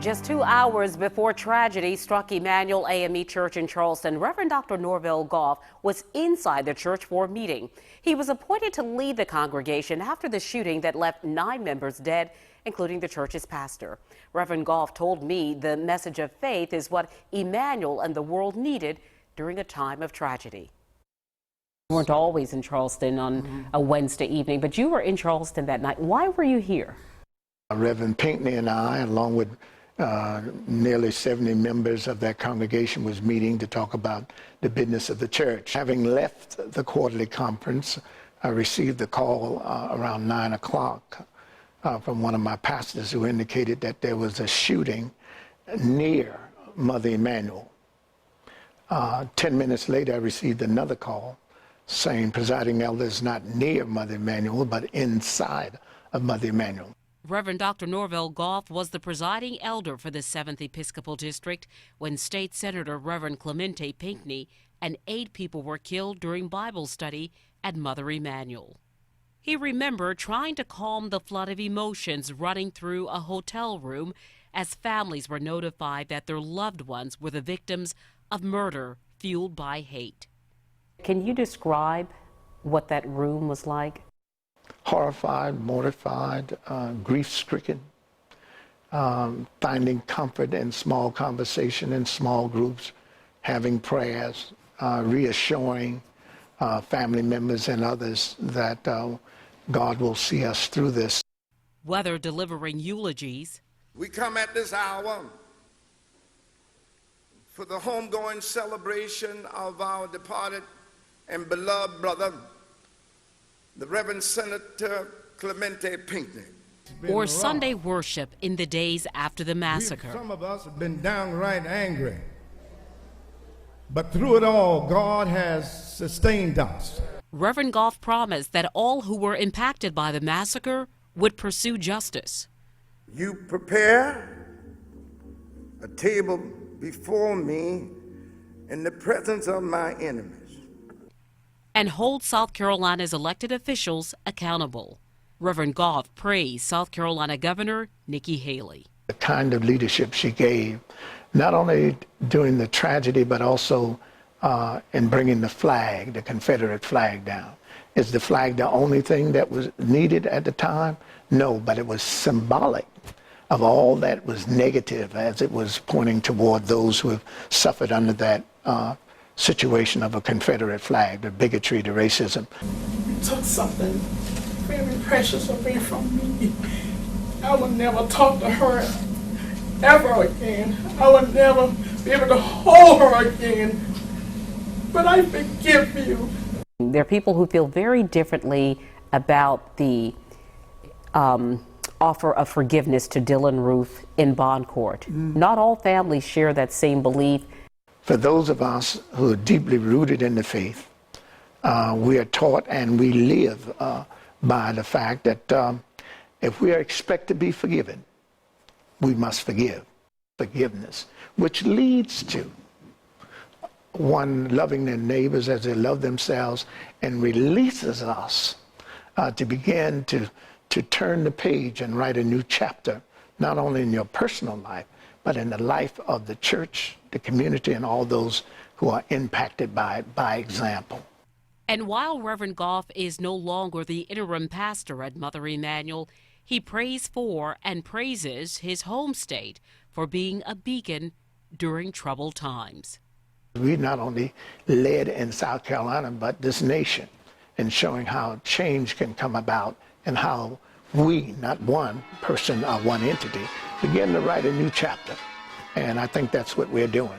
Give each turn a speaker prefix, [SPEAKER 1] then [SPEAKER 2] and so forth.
[SPEAKER 1] Just 2 hours before tragedy struck Emanuel AME Church in Charleston, Reverend Dr. Reverend Goff was inside the church for a meeting. He was appointed to lead the congregation after the shooting that left 9 members dead, including the church's pastor. Reverend Goff told me the message of faith is what Emanuel and the world needed during a time of tragedy. You weren't always in Charleston on a Wednesday evening, but you were in Charleston that night. Why were you here?
[SPEAKER 2] Reverend Pinckney and I, along with nearly 70 members of that congregation, was meeting to talk about the business of the church. Having left the quarterly conference, I received a call around 9 o'clock from one of my pastors who indicated that there was a shooting near Mother Emanuel. 10 minutes later, I received another call saying presiding elder is not near Mother Emanuel, but inside of Mother Emanuel.
[SPEAKER 1] Reverend Dr. Reverend Goff was the presiding elder for the 7th Episcopal District when State Senator Reverend Clemente Pinckney and 8 people were killed during Bible study at Mother Emanuel. He remembered trying to calm the flood of emotions running through a hotel room as families were notified that their loved ones were the victims of murder fueled by hate. Can you describe what that room was like?
[SPEAKER 2] Horrified, mortified, grief-stricken, finding comfort in small conversation in small groups, having prayers, reassuring family members and others that God will see us through this.
[SPEAKER 1] Whether delivering eulogies,
[SPEAKER 3] we come at this hour for the homegoing celebration of our departed and beloved brother, the Reverend Senator Clemente Pinckney.
[SPEAKER 1] Or Sunday worship in the days after the massacre.
[SPEAKER 4] Some of us have been downright angry, but through it all, God has sustained us.
[SPEAKER 1] Reverend Goff promised that all who were impacted by the massacre would pursue justice.
[SPEAKER 3] You prepare a table before me in the presence of my enemies,
[SPEAKER 1] and hold South Carolina's elected officials accountable. Reverend Goff praised South Carolina Governor Nikki Haley.
[SPEAKER 2] The kind of leadership she gave, not only during the tragedy, but also in bringing the flag, the Confederate flag down. Is the flag the only thing that was needed at the time? No, but it was symbolic of all that was negative as it was pointing toward those who have suffered under that situation of a Confederate flag, the bigotry, the racism.
[SPEAKER 5] You took something very precious away from me. I would never talk to her ever again. I would never be able to hold her again. But I forgive you.
[SPEAKER 1] There are people who feel very differently about the offer of forgiveness to Dylan Roof in bond court. Not all families share that same belief.
[SPEAKER 2] For those of us who are deeply rooted in the faith, we are taught and we live by the fact that if we are expected to be forgiven, we must forgive. Forgiveness, which leads to one loving their neighbors as they love themselves, and releases us to begin to turn the page and write a new chapter, not only in your personal life, but in the life of the church, the community, and all those who are impacted by it by example.
[SPEAKER 1] And while Reverend Goff is no longer the interim pastor at Mother Emanuel, he prays for and praises his home state for being a beacon during troubled times.
[SPEAKER 2] We not only led in South Carolina, but this nation, in showing how change can come about and how we, not one person or one entity, begin to write a new chapter. And I think that's what we're doing.